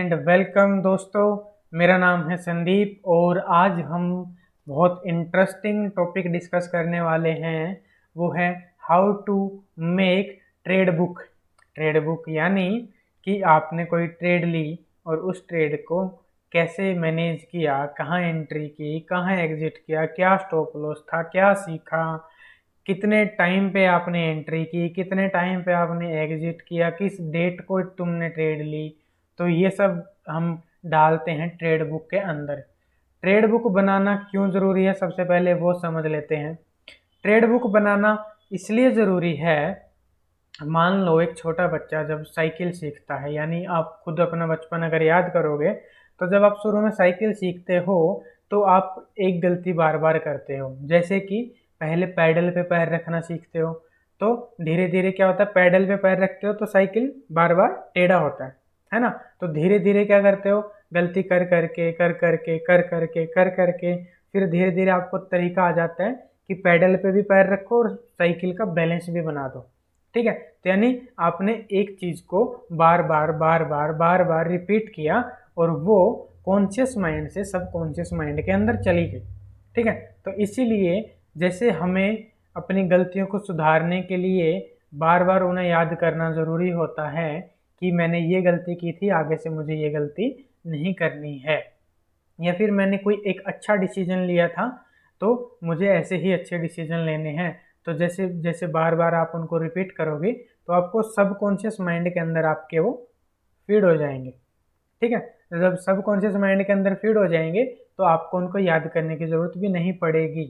And welcome दोस्तों। मेरा नाम है संदीप और आज हम बहुत इंटरेस्टिंग टॉपिक डिस्कस करने वाले हैं। वो है how to make trade book. Trade book यानी कि आपने कोई ट्रेड ली और उस ट्रेड को कैसे मैनेज किया, कहाँ एंट्री की, कहाँ एग्जिट किया, क्या स्टॉप लॉस था, क्या सीखा, कितने टाइम पे आपने एंट्री की, कितने टाइम पे आपने एग्जिट किया, किस डेट को तुमने ट्रेड ली। तो ये सब हम डालते हैं ट्रेड बुक के अंदर। ट्रेड बुक बनाना क्यों ज़रूरी है, सबसे पहले वो समझ लेते हैं। ट्रेड बुक बनाना इसलिए ज़रूरी है, मान लो एक छोटा बच्चा जब साइकिल सीखता है, यानी आप खुद अपना बचपन अगर याद करोगे तो जब आप शुरू में साइकिल सीखते हो तो आप एक गलती बार बार करते हो। जैसे कि पहले पैडल पे पैर रखना सीखते हो, तो धीरे धीरे क्या होता है, पैडल पे पैर रखते हो तो साइकिल बार बार टेढ़ा होता है ना। तो धीरे धीरे क्या करते हो, गलती कर करके कर करके कर करके कर करके फिर धीरे धीरे आपको तरीका आ जाता है कि पैडल पे भी पैर रखो और साइकिल का बैलेंस भी बना दो। ठीक है, तो यानी आपने एक चीज को बार बार बार बार बार बार रिपीट किया और वो कॉन्शियस माइंड से सब कॉन्शियस माइंड के अंदर चली गई। ठीक है, तो इसीलिए जैसे हमें अपनी गलतियों को सुधारने के लिए बार बार उन्हें याद करना ज़रूरी होता है कि मैंने ये गलती की थी, आगे से मुझे ये गलती नहीं करनी है। या फिर मैंने कोई एक अच्छा डिसीजन लिया था तो मुझे ऐसे ही अच्छे डिसीजन लेने हैं। तो जैसे जैसे बार बार आप उनको रिपीट करोगे तो आपको सबकॉन्शियस माइंड के अंदर आपके वो फीड हो जाएंगे। ठीक है, जब सबकॉन्शियस माइंड के अंदर फीड हो जाएंगे तो आपको उनको याद करने की ज़रूरत भी नहीं पड़ेगी।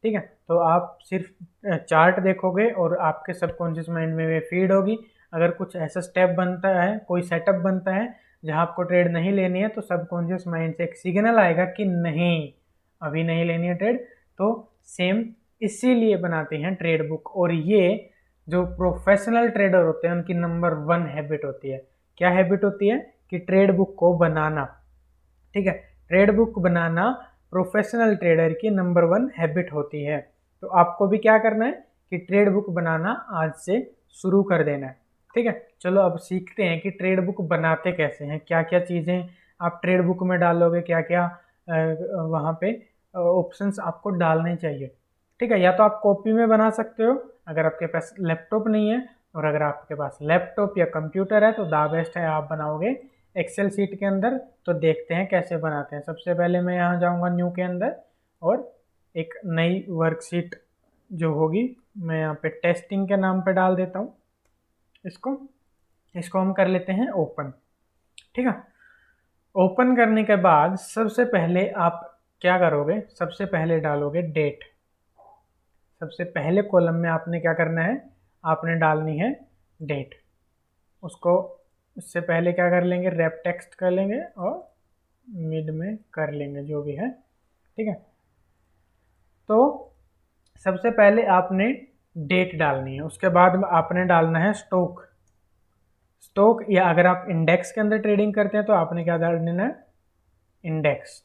ठीक है, तो आप सिर्फ चार्ट देखोगे और आपके सबकॉन्शियस माइंड में वे फीड होगी। अगर कुछ ऐसा स्टेप बनता है, कोई सेटअप बनता है जहां आपको ट्रेड नहीं लेनी है, तो सबकॉन्शियस माइंड से एक सिग्नल आएगा कि नहीं, अभी नहीं लेनी है ट्रेड। तो सेम इसीलिए बनाते हैं ट्रेड बुक। और ये जो प्रोफेशनल ट्रेडर होते हैं उनकी नंबर 1 हैबिट होती है। क्या हैबिट होती है? कि ट्रेड बुक को बनाना। ठीक है, ट्रेड बुक बनाना प्रोफेशनल ट्रेडर की नंबर 1 हैबिट होती है। तो आपको भी क्या करना है कि ट्रेड बुक बनाना आज से शुरू कर देना है। ठीक है, चलो अब सीखते हैं कि ट्रेड बुक बनाते कैसे हैं, क्या क्या चीज़ें आप ट्रेड बुक में डालोगे, क्या क्या वहाँ पे ऑप्शंस आपको डालने चाहिए। ठीक है, या तो आप कॉपी में बना सकते हो अगर आपके पास लैपटॉप नहीं है, और अगर आपके पास लैपटॉप या कंप्यूटर है तो द बेस्ट है आप बनाओगे एक्सेल सीट के अंदर। तो देखते हैं कैसे बनाते हैं। सबसे पहले मैं यहाँ जाऊँगा न्यू के अंदर और एक नई वर्कशीट जो होगी मैं यहाँ पे टेस्टिंग के नाम पे डाल देता हूँ। इसको हम कर लेते हैं ओपन। ठीक है, ओपन करने के बाद सबसे पहले आप क्या करोगे, सबसे पहले डालोगे डेट। सबसे पहले कॉलम में आपने क्या करना है, आपने डालनी है डेट। उसको इससे पहले क्या कर लेंगे, रैप टेक्स्ट कर लेंगे और मिड में कर लेंगे जो भी है। ठीक है, तो सबसे पहले आपने डेट डालनी है, उसके बाद आपने डालना है स्टॉक। स्टॉक, या अगर आप इंडेक्स के अंदर ट्रेडिंग करते हैं तो आपने क्या डाल देना है, इंडेक्स।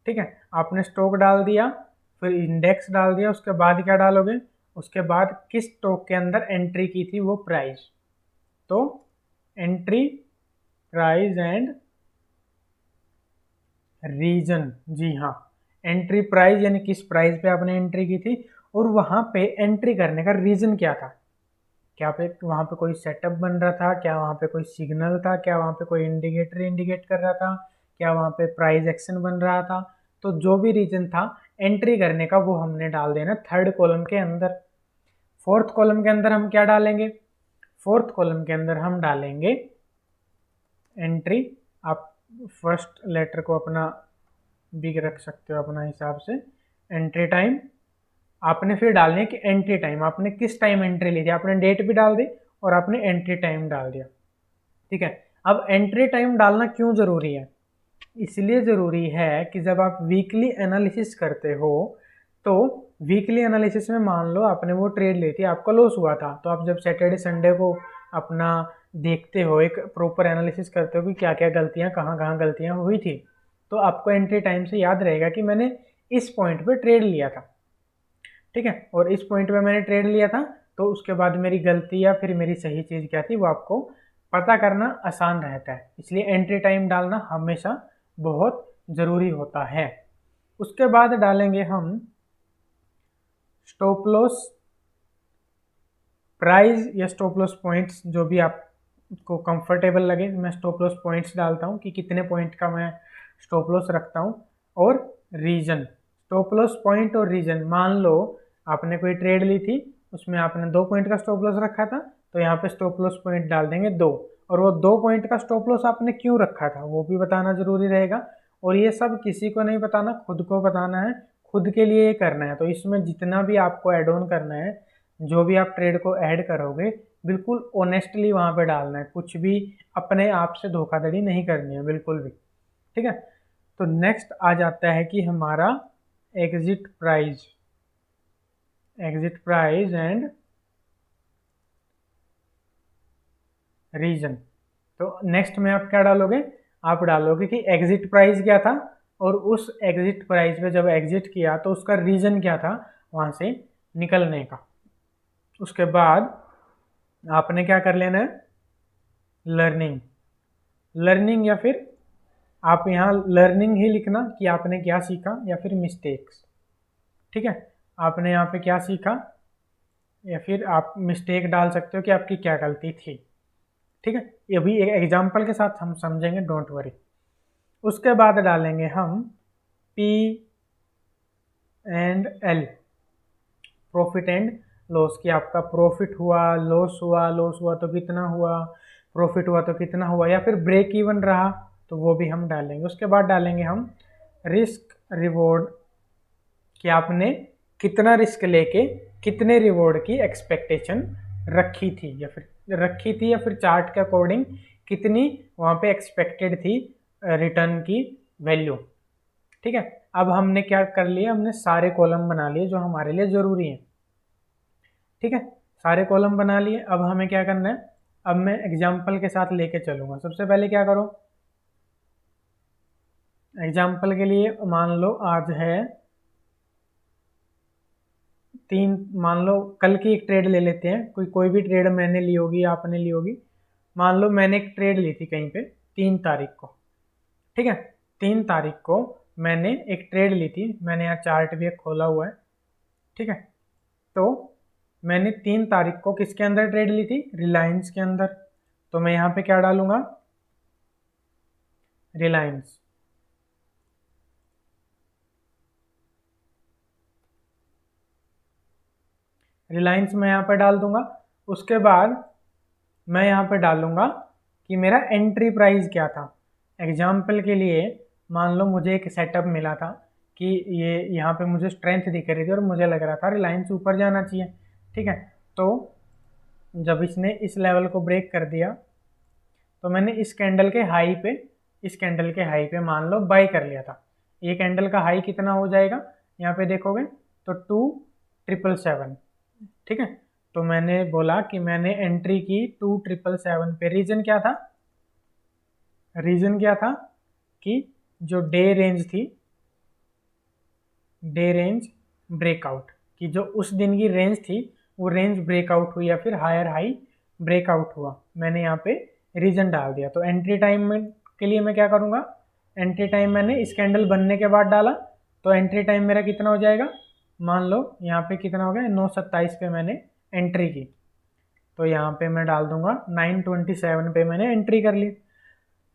ठीक है, आपने स्टॉक डाल दिया, फिर इंडेक्स डाल दिया, उसके बाद क्या डालोगे, उसके बाद किस स्टॉक के अंदर एंट्री की थी वो प्राइस। तो एंट्री, प्राइस एंड रीजन। जी हाँ, एंट्री प्राइस यानी किस प्राइस पे आपने एंट्री की थी और वहां पे एंट्री करने का रीजन क्या था। क्या पे वहां पे कोई सेटअप बन रहा था, क्या वहां पे कोई सिग्नल था, क्या वहां पे कोई इंडिकेटर इंडिकेट कर रहा था, क्या वहां पे प्राइस एक्शन बन रहा था। तो जो भी रीजन था एंट्री करने का वो हमने डाल देना थर्ड कॉलम के अंदर। फोर्थ कॉलम के अंदर हम क्या डालेंगे, फोर्थ कॉलम के अंदर हम डालेंगे एंट्री। आप फर्स्ट लेटर को अपना बिग रख सकते हो अपना हिसाब से। एंट्री टाइम आपने फिर डालनी है कि एंट्री टाइम आपने किस टाइम एंट्री ली थी, आपने डेट भी डाल दी और आपने एंट्री टाइम डाल दिया। ठीक है, अब एंट्री टाइम डालना क्यों जरूरी है, इसलिए ज़रूरी है कि जब आप वीकली एनालिसिस करते हो तो वीकली एनालिसिस में मान लो आपने वो ट्रेड ली थी, आपका लॉस हुआ था, तो आप जब सैटरडे संडे को अपना देखते हो, एक प्रॉपर एनालिसिस करते हो कि क्या क्या गलतियां, कहाँ कहाँ गलतियां हुई थी, तो आपको एंट्री टाइम से याद रहेगा कि मैंने इस पॉइंट पे ट्रेड लिया था। ठीक है, और इस पॉइंट पे मैंने ट्रेड लिया था तो उसके बाद मेरी गलती या फिर मेरी सही चीज़ क्या थी वो आपको पता करना आसान रहता है, इसलिए एंट्री टाइम डालना हमेशा बहुत ज़रूरी होता है। उसके बाद डालेंगे हम स्टॉप लॉस प्राइस या स्टॉप लॉस पॉइंट्स, जो भी आपको कंफर्टेबल लगे। मैं स्टॉप लॉस पॉइंट्स डालता हूँ कि कितने पॉइंट का मैं स्टॉप लॉस रखता हूँ, और रीजन। स्टॉप लॉस पॉइंट और रीजन, मान लो आपने कोई ट्रेड ली थी, उसमें आपने 2 पॉइंट का स्टॉप लॉस रखा था, तो यहाँ पे स्टॉप लॉस पॉइंट डाल देंगे 2, और वो 2 पॉइंट का स्टॉप लॉस आपने क्यों रखा था वो भी बताना जरूरी रहेगा। और ये सब किसी को नहीं बताना, खुद को बताना है, खुद के लिए ये करना है। तो इसमें जितना भी आपको एड ऑन करना है, जो भी आप ट्रेड को ऐड करोगे, बिल्कुल ऑनेस्टली वहाँ पे डालना है, कुछ भी अपने आप से धोखाधड़ी नहीं करनी है बिल्कुल भी, ठीक है। तो नेक्स्ट आ जाता है कि हमारा एग्जिट प्राइस एंड रीजन। तो नेक्स्ट में आप क्या डालोगे, आप डालोगे कि एग्जिट प्राइस क्या था, और उस एग्जिट प्राइस पे जब एग्जिट किया तो उसका रीजन क्या था वहाँ से निकलने का। उसके बाद आपने क्या कर लेना है, लर्निंग या फिर आप यहाँ लर्निंग ही लिखना कि आपने क्या सीखा, या फिर मिस्टेक्स, ठीक है। आपने यहाँ पे क्या सीखा, या फिर आप मिस्टेक डाल सकते हो कि आपकी क्या गलती थी, ठीक है। ये भी एक एग्जाम्पल के साथ हम समझेंगे, डोंट वरी। उसके बाद डालेंगे हम P&L, प्रॉफिट एंड लॉस, कि आपका प्रॉफिट हुआ, लॉस हुआ तो कितना हुआ, प्रॉफिट हुआ तो कितना हुआ, या फिर ब्रेक इवन रहा तो वो भी हम डालेंगे। उसके बाद डालेंगे हम रिस्क रिवॉर्ड, कि आपने कितना रिस्क लेके कितने रिवॉर्ड की एक्सपेक्टेशन रखी थी, या फिर चार्ट के अकॉर्डिंग कितनी वहाँ पे एक्सपेक्टेड थी रिटर्न की वैल्यू, ठीक है। अब हमने क्या कर लिया, हमने सारे कॉलम बना लिए जो हमारे लिए ज़रूरी हैं, ठीक है। सारे कॉलम बना लिए। अब हमें क्या करना है, अब मैं एग्जाम्पल के साथ लेके चलूँगा। सबसे पहले क्या करो, एग्जाम्पल के लिए मान लो आज है 3, मान लो कल की एक ट्रेड ले लेते हैं, कोई भी ट्रेड मैंने ली होगी, आपने ली होगी। मान लो मैंने एक ट्रेड ली थी कहीं पे 3 तारीख को, ठीक है। 3 तारीख को मैंने एक ट्रेड ली थी, मैंने यहाँ चार्ट भी एक खोला हुआ है, ठीक है। तो मैंने 3 तारीख को किसके अंदर ट्रेड ली थी, रिलायंस के अंदर। तो मैं यहाँ पे क्या डालूंगा, रिलायंस। मैं यहाँ पे डाल दूंगा। उसके बाद मैं यहाँ पे डालूंगा कि मेरा एंट्री प्राइस क्या था। एग्जाम्पल के लिए मान लो मुझे एक सेटअप मिला था कि ये यहाँ पे मुझे स्ट्रेंथ दिख रही थी और मुझे लग रहा था रिलायंस ऊपर जाना चाहिए, ठीक है। तो जब इसने इस लेवल को ब्रेक कर दिया तो मैंने इस कैंडल के हाई पे मान लो बाई कर लिया था। ये कैंडल का हाई कितना हो जाएगा, यहाँ पे देखोगे तो 2777, ठीक है। तो मैंने बोला कि मैंने एंट्री की 2777 पे। रीजन क्या था कि जो डे रेंज ब्रेकआउट, कि जो उस दिन की रेंज थी वो रेंज ब्रेकआउट हुई, या फिर हायर हाई ब्रेकआउट हुआ। मैंने यहाँ पे रीजन डाल दिया। तो एंट्री टाइम के लिए मैं क्या करूँगा, एंट्री टाइम मैंने इस कैंडल बनने के बाद डाला, तो एंट्री टाइम मेरा कितना हो जाएगा, मान लो यहाँ पे कितना हो गया, 9:27 पे मैंने एंट्री की, तो यहाँ पे मैं डाल दूंगा 9:27 पे मैंने एंट्री कर ली।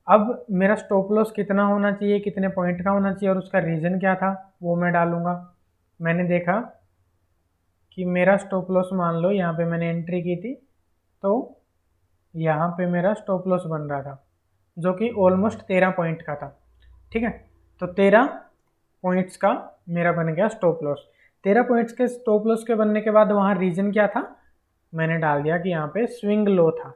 अब मेरा स्टॉप लॉस कितना होना चाहिए, कितने पॉइंट का होना चाहिए, और उसका रीज़न क्या था वो मैं डालूंगा। मैंने देखा कि मेरा स्टॉप लॉस, मान लो यहाँ पे मैंने एंट्री की थी, तो यहाँ पे मेरा स्टॉप लॉस बन रहा था जो कि ऑलमोस्ट 13 पॉइंट का था, ठीक है। तो 13 पॉइंट्स का मेरा बन गया स्टॉप लॉस। 13 पॉइंट्स के स्टॉप लॉस के बनने के बाद वहाँ रीजन क्या था, मैंने डाल दिया कि यहाँ पे स्विंग लो था,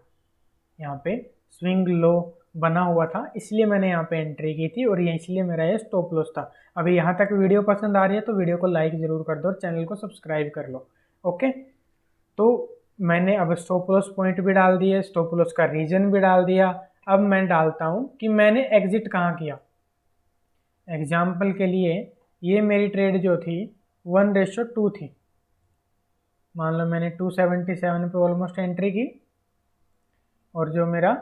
यहाँ पे स्विंग लो बना हुआ था, इसलिए मैंने यहाँ पे एंट्री की थी, और ये इसलिए मेरा ये स्टॉप लॉस था। अभी यहाँ तक वीडियो पसंद आ रही है तो वीडियो को लाइक ज़रूर कर दो और चैनल को सब्सक्राइब कर लो, ओके। तो मैंने अब स्टॉप लॉस पॉइंट भी डाल दिए, स्टॉप लॉस का रीजन भी डाल दिया। अब मैं डालता हूँ कि मैंने एग्जिट कहाँ किया। एग्जाम्पल के लिए ये मेरी ट्रेड जो थी 1:2 थी, मान लो मैंने 277 पे ऑलमोस्ट एंट्री की, और जो मेरा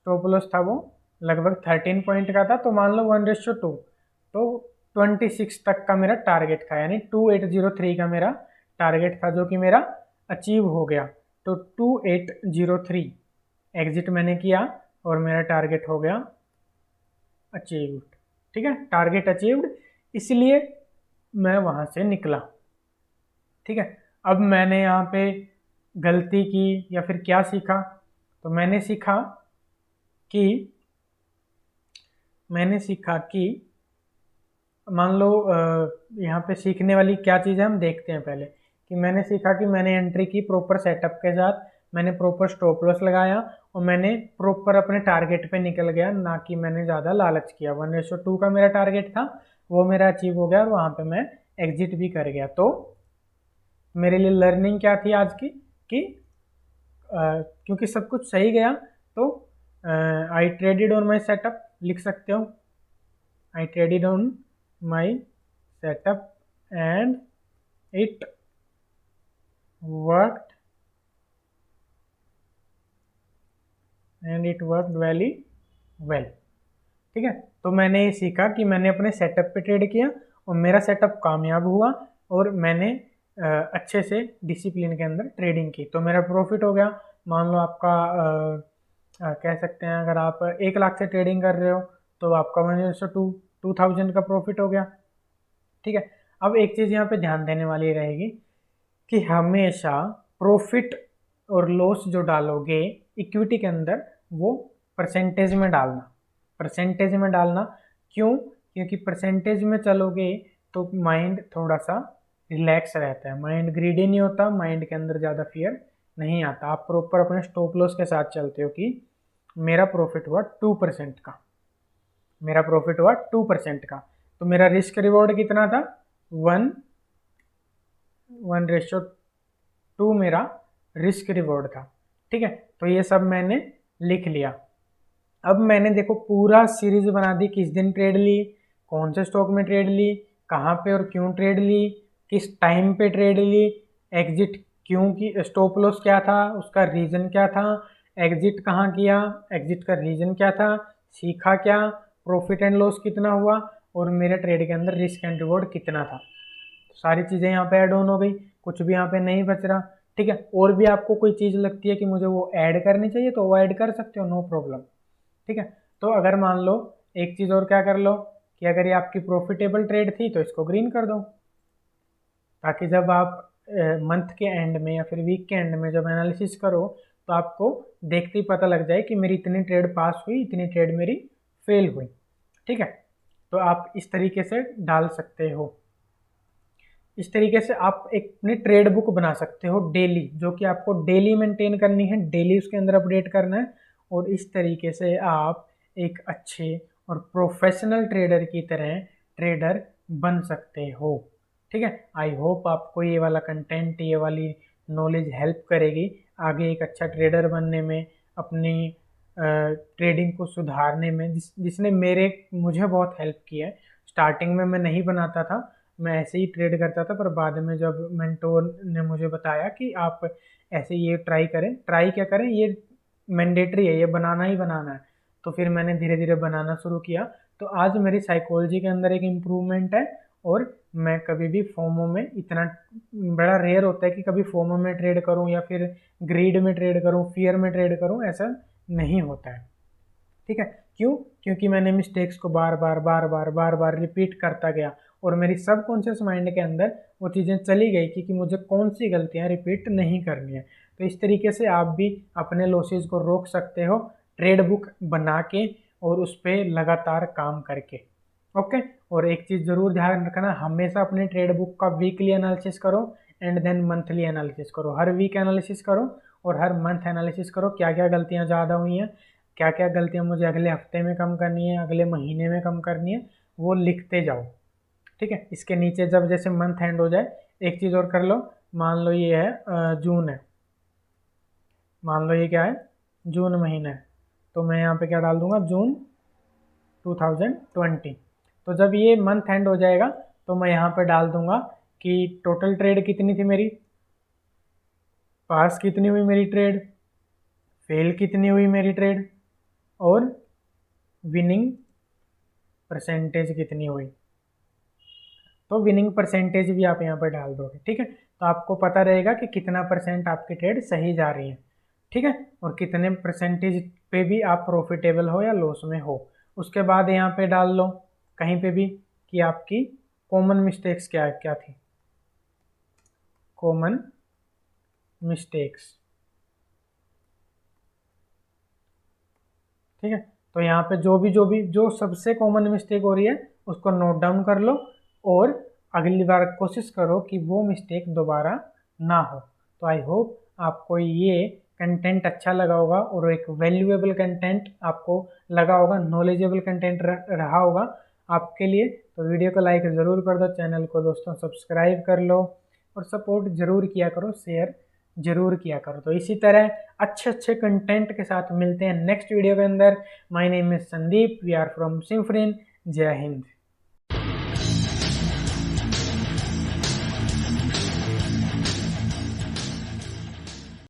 स्टॉप लॉस था वो लगभग 13 पॉइंट का था, तो मान लो 1:2, तो 26 तक का मेरा टारगेट था, यानी 2803 का मेरा टारगेट था जो कि मेरा अचीव हो गया। तो 2803 एग्जिट मैंने किया और मेरा टारगेट हो गया अचीव्ड। ठीक है, टारगेट अचीव्ड, इसलिए मैं वहां से निकला। ठीक है, अब मैंने यहाँ पे गलती की या फिर क्या सीखा, तो मैंने सीखा कि मान लो यहाँ पे सीखने वाली क्या चीज़ है हम देखते हैं पहले। कि मैंने सीखा कि मैंने एंट्री की प्रॉपर सेटअप के साथ, मैंने प्रॉपर स्टॉप लॉस लगाया और मैंने प्रॉपर अपने टारगेट पे निकल गया, ना कि मैंने ज़्यादा लालच किया। 1:2 का मेरा टारगेट था, वो मेरा अचीव हो गया और वहाँ पे मैं एग्जिट भी कर गया। तो मेरे लिए लर्निंग क्या थी आज की कि क्योंकि सब कुछ सही गया, तो I traded on my setup, लिख सकते हो, I traded on my setup and it worked very well. ठीक है, तो मैंने ये सीखा कि मैंने अपने सेटअप पे ट्रेड किया और मेरा सेटअप कामयाब हुआ और मैंने अच्छे से डिसिप्लिन के अंदर ट्रेडिंग की, तो मेरा प्रॉफिट हो गया। मान लो आपका कह सकते हैं अगर आप 1 लाख से ट्रेडिंग कर रहे हो तो आपका 2000 का प्रॉफिट हो गया। ठीक है, अब एक चीज़ यहाँ पे ध्यान देने वाली रहेगी कि हमेशा प्रॉफिट और लॉस जो डालोगे इक्विटी के अंदर वो परसेंटेज में डालना, परसेंटेज में डालना। क्यों? क्योंकि परसेंटेज में चलोगे तो माइंड थोड़ा सा रिलैक्स रहता है, माइंड ग्रीडी नहीं होता, माइंड के अंदर ज़्यादा फियर नहीं आता। आप प्रॉपर अपने स्टॉप लॉस के साथ चलते हो कि मेरा प्रॉफिट हुआ 2% का, मेरा प्रॉफिट हुआ 2% का, तो मेरा रिस्क रिवॉर्ड कितना था? 1:2 मेरा रिस्क रिवॉर्ड था। ठीक है, तो ये सब मैंने लिख लिया। अब मैंने देखो पूरा सीरीज बना दी, किस दिन ट्रेड ली, कौन से स्टॉक में ट्रेड ली, कहाँ पे और क्यों ट्रेड ली, किस टाइम पे ट्रेड ली, एग्जिट क्यों की, स्टॉप लॉस क्या था, उसका रीजन क्या था, एग्जिट कहाँ किया, एग्जिट का रीजन क्या था, सीखा क्या, प्रॉफिट एंड लॉस कितना हुआ और मेरे ट्रेड के अंदर रिस्क एंड रिवॉर्ड कितना था। सारी चीज़ें यहाँ पे ऐड ऑन हो गई, कुछ भी यहाँ पे नहीं बच रहा। ठीक है, और भी आपको कोई चीज़ लगती है कि मुझे वो ऐड करनी चाहिए तो वो ऐड कर सकते हो, नो प्रॉब्लम। ठीक है, तो अगर मान लो एक चीज़ और क्या कर लो कि अगर ये आपकी प्रॉफिटेबल ट्रेड थी तो इसको ग्रीन कर दो, ताकि जब आप मंथ के एंड में या फिर वीक के एंड में जब एनालिसिस करो तो आपको देखते ही पता लग जाए कि मेरी इतनी ट्रेड पास हुई, इतनी ट्रेड मेरी फेल हुई। ठीक है, तो आप इस तरीके से डाल सकते हो। इस तरीके से आप एक अपनी ट्रेड बुक बना सकते हो डेली, जो कि आपको डेली मेंटेन करनी है, डेली उसके अंदर अपडेट करना है, और इस तरीके से आप एक अच्छे और प्रोफेशनल ट्रेडर की तरह ट्रेडर बन सकते हो। ठीक है, आई होप आपको ये वाला कंटेंट, ये वाली नॉलेज हेल्प करेगी आगे एक अच्छा ट्रेडर बनने में, अपनी ट्रेडिंग को सुधारने में, जिसने मुझे बहुत हेल्प किया है। स्टार्टिंग में मैं नहीं बनाता था, मैं ऐसे ही ट्रेड करता था, पर बाद में जब मेंटोर ने मुझे बताया कि आप ऐसे ये ट्राई करें, ट्राई क्या करें, ये मैंडेटरी है, ये बनाना ही बनाना है, तो फिर मैंने धीरे धीरे बनाना शुरू किया। तो आज मेरी साइकोलॉजी के अंदर एक इम्प्रूवमेंट है और मैं कभी भी फोमो में, इतना बड़ा रेयर होता है कि कभी फोमो में ट्रेड करूं या फिर ग्रीड में ट्रेड करूं, फियर में ट्रेड करूं, ऐसा नहीं होता है। ठीक है, क्यों? क्योंकि मैंने मिस्टेक्स को बार बार रिपीट करता गया और मेरी सबकॉन्शियस माइंड के अंदर वो चीज़ें चली गई कि मुझे कौन सी गलतियां रिपीट नहीं करनी है। तो इस तरीके से आप भी अपने लॉसेस को रोक सकते हो ट्रेड बुक बना के और उस पर लगातार काम करके। ओके, और एक चीज़ ज़रूर ध्यान रखना, हमेशा अपने ट्रेड बुक का वीकली एनालिसिस करो एंड देन मंथली एनालिसिस करो। हर वीक एनालिसिस करो और हर मंथ एनालिसिस करो, क्या क्या गलतियाँ ज़्यादा हुई हैं, क्या क्या गलतियाँ मुझे अगले हफ्ते में कम करनी है, अगले महीने में कम करनी है, वो लिखते जाओ। ठीक है, इसके नीचे जब जैसे मंथ एंड हो जाए, एक चीज़ और कर लो, मान लो ये है जून है, मान लो ये क्या है, जून महीना है, तो मैं यहाँ पे क्या डाल दूंगा, जून 2020। तो जब ये मंथ एंड हो जाएगा तो मैं यहाँ पे डाल दूंगा कि टोटल ट्रेड कितनी थी मेरी, पास कितनी हुई मेरी ट्रेड, फेल कितनी हुई मेरी ट्रेड, और विनिंग परसेंटेज कितनी हुई। तो विनिंग परसेंटेज भी आप यहाँ पर डाल दोगे, ठीक है। तो आपको पता रहेगा कि कितना परसेंट आपकी ट्रेड सही जा रही है, ठीक है, और कितने परसेंटेज पे भी आप प्रॉफिटेबल हो या लॉस में हो। उसके बाद यहाँ पे डाल लो कहीं पे भी कि आपकी कॉमन मिस्टेक्स क्या क्या थी, कॉमन मिस्टेक्स, ठीक है। तो यहाँ पे जो सबसे कॉमन मिस्टेक हो रही है उसको नोट डाउन कर लो और अगली बार कोशिश करो कि वो मिस्टेक दोबारा ना हो। तो आई होप आपको ये कंटेंट अच्छा लगा होगा और एक वैल्यूएबल कंटेंट आपको लगा होगा, नॉलेजेबल कंटेंट रहा होगा आपके लिए। तो वीडियो को लाइक ज़रूर कर दो, चैनल को दोस्तों सब्सक्राइब कर लो और सपोर्ट ज़रूर किया करो, शेयर जरूर किया करो। तो इसी तरह अच्छे अच्छे कंटेंट के साथ मिलते हैं नेक्स्ट वीडियो के अंदर। My name is Sandeep, we are from सिंफरिन। जय हिंद।